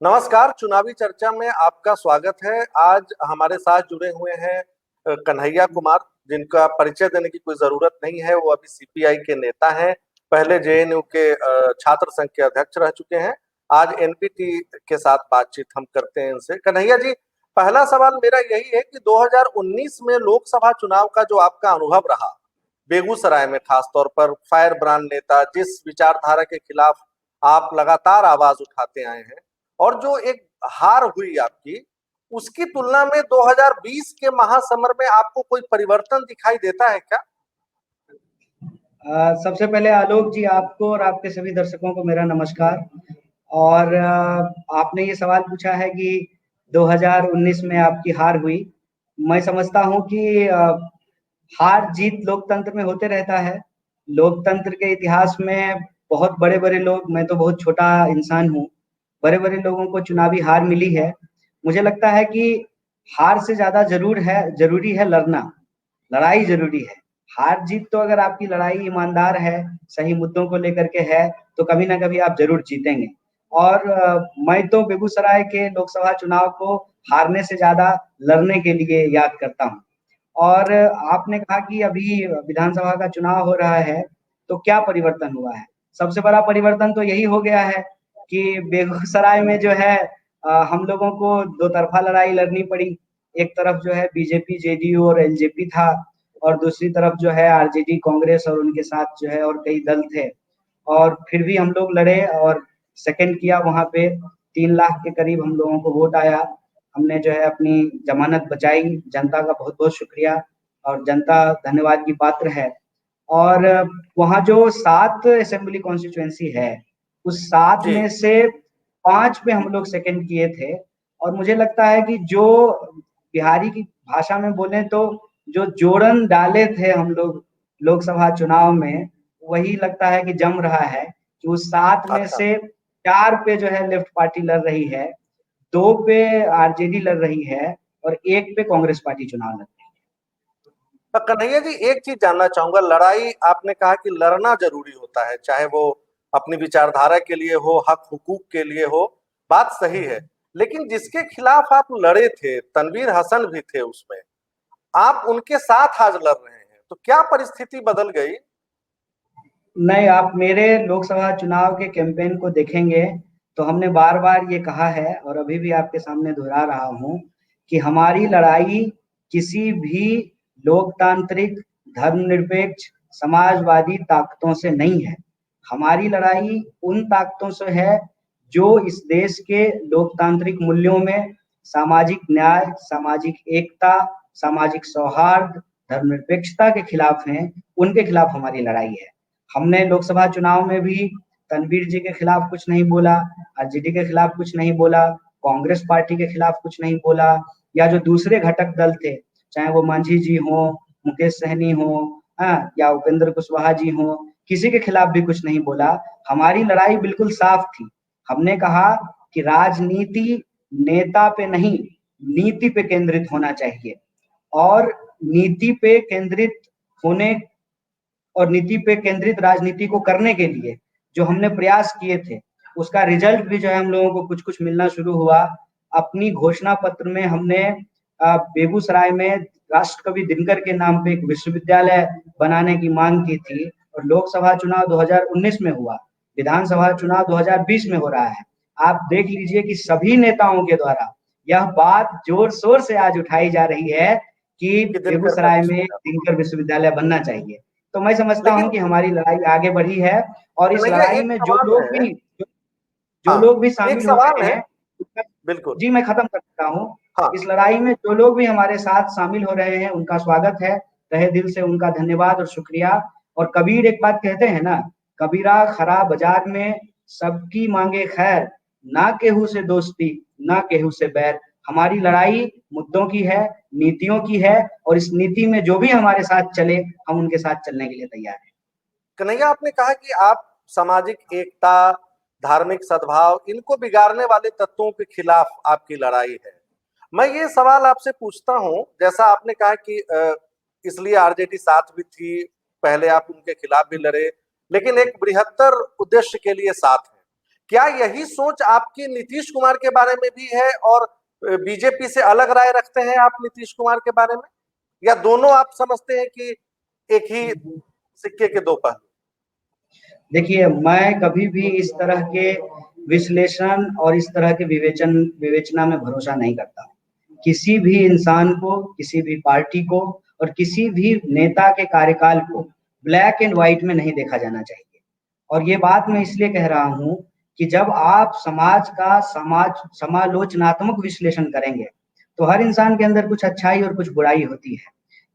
नमस्कार। चुनावी चर्चा में आपका स्वागत है। आज हमारे साथ जुड़े हुए हैं कन्हैया कुमार, जिनका परिचय देने की कोई जरूरत नहीं है। वो अभी सीपीआई के नेता हैं, पहले जेएनयू के छात्र संघ के अध्यक्ष रह चुके हैं। आज एनपीटी के साथ बातचीत हम करते हैं इनसे। कन्हैया जी, पहला सवाल मेरा यही है कि 2019 में लोकसभा चुनाव का जो आपका अनुभव रहा बेगूसराय में, खासतौर पर फायर ब्रांड नेता जिस विचारधारा के खिलाफ आप लगातार आवाज उठाते आए हैं, और जो एक हार हुई आपकी, उसकी तुलना में 2020 के महासमर में आपको कोई परिवर्तन दिखाई देता है क्या? सबसे पहले आलोक जी, आपको और आपके सभी दर्शकों को मेरा नमस्कार। और आपने ये सवाल पूछा है कि 2019 में आपकी हार हुई। मैं समझता हूँ कि हार जीत लोकतंत्र में होते रहता है। लोकतंत्र के इतिहास में बहुत बड़े-बड़े लोग, मैं तो बहुत छोटा इंसान हूँ, बड़े-बड़े लोगों को चुनावी हार मिली है। मुझे लगता है कि हार से ज़्यादा ज़रूरी है लड़ना, लड़ाई ज़रूरी है। हार-जीत तो अगर आपकी लड़ाई ईमानदार है, सही मुद्दों को लेकर के है, तो कभी न कभी आप ज़रूर जीतेंगे। और मैं तो बेगूसराय के लोकसभा चुनाव को हारने से ज़्यादा लड़ने के लिए याद करता हूँ। और आपने कहा कि अभी विधानसभा का चुनाव हो रहा है, तो क्या परिवर्तन हुआ है? सबसे बड़ा परिवर्तन तो यही हो गया है कि बेगूसराय में जो है हम लोगों को दो तरफ़ा लड़ाई लड़नी पड़ी। एक तरफ जो है बीजेपी, जेडीयू और एलजेपी था, और दूसरी तरफ जो है आरजेडी, कांग्रेस और उनके साथ जो है और कई दल थे। और फिर भी हम लोग लड़े और सेकंड किया वहाँ पे। 3 लाख के करीब हम लोगों को वोट आया। हमने जो है अपनी ज़मानत बचाई। जनता का बहुत-बहुत शुक्रिया, और जनता धन्यवाद की पात्र है। और वहाँ जो 7 असेंबली कॉन्स्टिट्यूएंसी है, उस 7 जी। में से 5 पे हम लोग सेकंड किए थे। और मुझे लगता है कि जो बिहारी की भाषा में बोलें तो जो जोड़न डाले थे हम लोग लोकसभा चुनाव में, वही लगता है कि जम रहा है कि उस 7 में अच्छा। से 4 पे जो है लेफ्ट पार्टी लड़ रही है, 2 पे आरजेडी लड़ रही है और 1 पे कांग्रेस पार्टी चुनाव लड़ रही है। कन्हैया जी, एक चीज जानना चाहूंगा। लड़ाई, आपने कहा कि लड़ना जरूरी होता है, चाहे वो अपनी विचारधारा के लिए हो, हक हुकूक के लिए हो। बात सही है, लेकिन जिसके खिलाफ आप लड़े थे, तनवीर हसन भी थे उसमें, आप उनके साथ आज लड़ रहे हैं, तो क्या परिस्थिति बदल गई? नहीं, आप मेरे लोकसभा चुनाव के कैंपेन को देखेंगे, तो हमने बार-बार ये कहा है और अभी भी आपके सामने दोहरा रहा हूँ कि हमारी लड़ाई किसी भी लोकतांत्रिक, धर्मनिरपेक्ष, समाजवादी ताकतों से नहीं है। हमारी लड़ाई उन ताकतों से है, जो इस देश के लोकतांत्रिक मूल्यों में सामाजिक न्याय, सामाजिक एकता, सामाजिक सौहार्द, धर्मनिरपेक्षता के खिलाफ हैं, उनके खिलाफ हमारी लड़ाई है। हमने लोकसभा चुनाव में भी तनवीर जी के खिलाफ कुछ नहीं बोला, आरजेडी के खिलाफ कुछ नहीं बोला, कांग्रेस पार्टी के खिलाफ कुछ नहीं बोला, या जो दूसरे घटक दल थे, चाहे वो मांझी जी हों, मुकेश सहनी हों, या उपेंद्र कुशवाहा जी हों, किसी के खिलाफ भी कुछ नहीं बोला। हमारी लड़ाई बिल्कुल साफ थी। हमने कहा कि राजनीति नेता पे नहीं, नीति पे केंद्रित होना चाहिए, और नीति पे केंद्रित होने और नीति पे केंद्रित राजनीति को करने के लिए जो हमने प्रयास किए थे, उसका रिजल्ट भी जो है हम लोगों को कुछ-कुछ मिलना शुरू हुआ। अपनी घोषणा पत्र में हमने बेगूसराय में राष्ट्रकवि दिनकर के नाम पे एक विश्वविद्यालय बनाने की मांग की थी, और लोकसभा चुनाव 2019 में हुआ, विधानसभा चुनाव 2020 में हो रहा है। आप देख लीजिए कि सभी नेताओं के द्वारा यह बात जोर-शोर से आज उठाई जा रही है कि कि दिनकर का बेगूसराय में विश्वविद्यालय। दिनकर विश्वविद्यालय बनना चाहिए। तो मैं समझता हूँ लेकिन कि हमारी लड़ाई आगे बढ़ी है, और इस कन्हैया, लड़ाई एक में सवाल है। जो हाँ, लोग भी एक शामिल हो सवाल रहे है। हैं, बिल्कुल। जी, मैं खत्म करता हूँ। हाँ। इस लड़ाई में जो लोग भी हमारे साथ शामिल हो रहे हैं, उनका स्वागत है, तहे दिल से उनका धन्यवाद और शुक्रिया। और कबीर एक बात कहते हैं ना, कबीरा खरा बाजार में सबकी मांगे खैर, ना केहू से दोस्ती, ना केहू से बैर। हमारी लड़ाई मुद्दों की है, नीतियों की है, और इस नीति में जो भी हमारे साथ चले, हम उनके साथ चलने के लिए तैयार हैं। कन्हैया, आपने कहा कि आप सामाजिक एकता, धार्मिक सद्भाव, इनको बिगाड़ने वाले तत्वों के खिलाफ आपकी लड़ाई है। मैं ये सवाल आपसे पूछता हूं, जैसा आपने कहा कि इसलिए आरजेडी साथ भी थी, पहले आप उनके खिलाफ भी लड़े, लेकिन एक बृहत्तर उद्देश्य के लिए साथ है क्या यही सोच आपकी नीतीश कुमार के बारे में भी है, और बीजेपी से अलग राय रखते हैं आप नीतीश कुमार के बारे में, या दोनों आप समझते हैं कि एक ही सिक्के के दो पहलू? देखिए, मैं कभी भी इस तरह के विश्लेषण और इस तरह के विवेचना में भरोसा नहीं करता। किसी भी इंसान को, किसी भी पार्टी को और किसी भी नेता के कार्यकाल को ब्लैक एंड व्हाइट में नहीं देखा जाना चाहिए। और ये बात मैं इसलिए कह रहा हूँ कि जब आप समालोचनात्मक विश्लेषण करेंगे, तो हर इंसान के अंदर कुछ अच्छाई और कुछ बुराई होती है।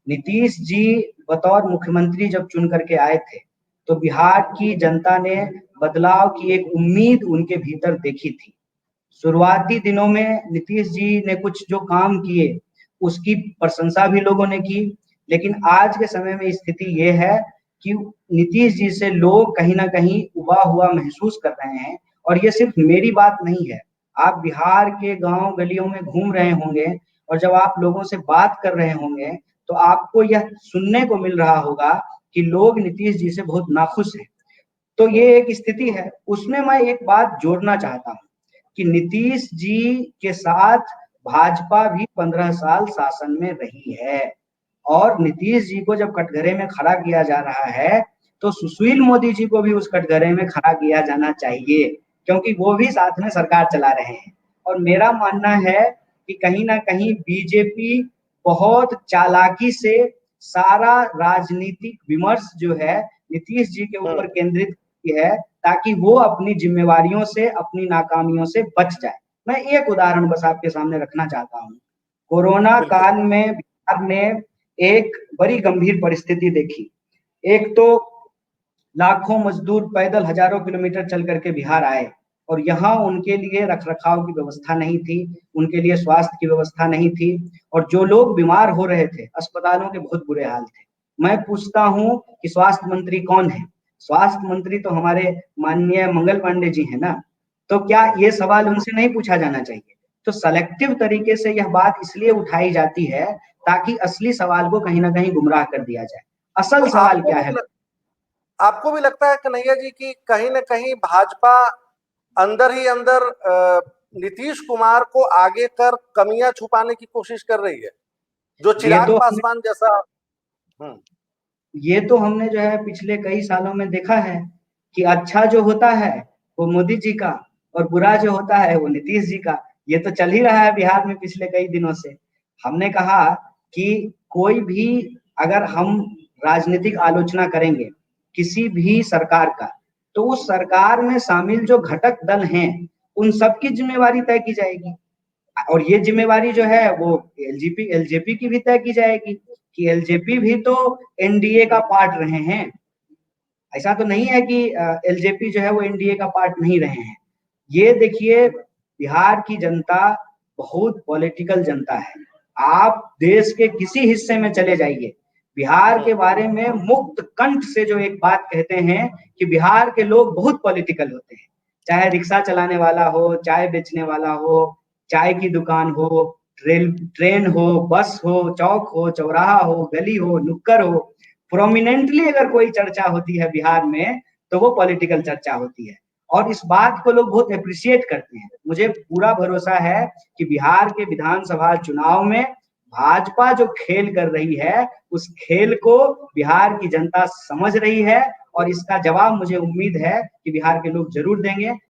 नीतीश जी बतौर मुख्यमंत्री जब चुन करके आए थे, तो बिहार की जनता ने बदलाव की एक उम्मीद उनके भीतर देखी थी। शुरुआती दिनों में नीतीश जी ने कुछ जो काम किए, उसकी प्रशंसा भी लोगों ने की, लेकिन आज के समय में स्थिति ये है कि नीतीश जी से लोग कहीं न कहीं उबा हुआ महसूस कर रहे हैं। और ये सिर्फ मेरी बात नहीं है, आप बिहार के गाँव गलियों में घूम रहे होंगे और जब आप लोगों से बात कर रहे होंगे, तो आपको यह सुनने को मिल रहा होगा कि लोग नीतीश जी से बहुत नाखुश हैं। तो ये एक स्थिति है। उसमें मैं एक बात जोड़ना चाहता हूँ कि नीतीश जी के साथ भाजपा भी 15 साल शासन में रही है, और नीतीश जी को जब कटघरे में खड़ा किया जा रहा है, तो सुशील मोदी जी को भी उस कटघरे में खड़ा किया जाना चाहिए, क्योंकि वो भी साथ में सरकार चला रहे हैं। और मेरा मानना है कि कहीं न कहीं बीजेपी बहुत चालाकी से सारा राजनीतिक विमर्श जो है नीतीश जी के ऊपर केंद्रित की है, ताकि वो अपनी जिम्मेवारियों से, अपनी नाकामियों से बच जाए। मैं एक उदाहरण बस आपके सामने रखना चाहता हूँ। कोरोना बिल्कुल। काल में बिहार ने एक बड़ी गंभीर परिस्थिति देखी। एक तो लाखों मजदूर पैदल हजारों किलोमीटर चल करके बिहार आए, और यहाँ उनके लिए रख-रखाव की व्यवस्था नहीं थी, उनके लिए स्वास्थ्य की व्यवस्था नहीं थी, और जो लोग बीमार हो रहे थे, अस्पतालों के बहुत बुरे हाल थे। मैं पूछता हूँ कि स्वास्थ्य मंत्री कौन है? स्वास्थ्य मंत्री तो हमारे माननीय मंगल पांडे जी हैं ना, तो क्या ये सवाल उनसे नहीं पूछा जाना चाहिए? तो सेलेक्टिव तरीके से यह बात इसलिए उठाई जाती है, ताकि असली सवाल को कहीं न कहीं गुमराह कर दिया जाए। तो असल सवाल क्या है? आपको भी लगता है कन्हैया जी कि कहीं न कहीं भाजपा अंदर ही अंदर नीतीश कुमार को आगे कर कमियां छुपाने की कोशिश कर रही है, जो ये चिराग तो हमने पासवान जैसा? हम्म। ये तो हमने जो है पिछले कई सालों में देखा है कि अच्छा जो होता है वो मोदी जी का, और बुरा जो होता है वो नीतीश जी का। ये तो चल ही रहा है बिहार में पिछले कई दिनों से। हमने कहा कि कोई भी, अगर हम राजनीतिक आलोचना करेंगे किसी भी सरकार का, तो उस सरकार में शामिल जो घटक दल हैं, उन सबकी जिम्मेवारी तय की जाएगी। और ये जिम्मेवारी जो है वो एलजेपी की भी तय की जाएगी, कि एलजेपी भी तो एनडीए का पार्ट रहे हैं। ऐसा तो नहीं है कि एलजेपी जो है वो एनडीए का पार्ट नहीं रहे हैं। ये देखिए, बिहार की जनता बहुत पॉलिटिकल जनता है। आप देश के किसी हिस्से में चले जाइए, बिहार के बारे में मुक्त कंठ से जो एक बात कहते हैं कि बिहार के लोग बहुत पॉलिटिकल होते हैं। चाहे रिक्शा चलाने वाला हो, चाय बेचने वाला हो, चाय की दुकान हो, ट्रेन हो, बस हो, चौक हो, चौराहा हो, गली हो, नुक्कड़ हो, प्रोमिनेंटली अगर कोई चर्चा होती है बिहार में, तो वो पॉलिटिकल चर्चा होती है। और इस बात को लोग बहुत एप्रिशिएट करते हैं। मुझे पूरा भरोसा है कि बिहार के विधानसभा चुनाव में भाजपा जो खेल कर रही है, उस खेल को बिहार की जनता समझ रही है, और इसका जवाब मुझे उम्मीद है कि बिहार के लोग जरूर देंगे।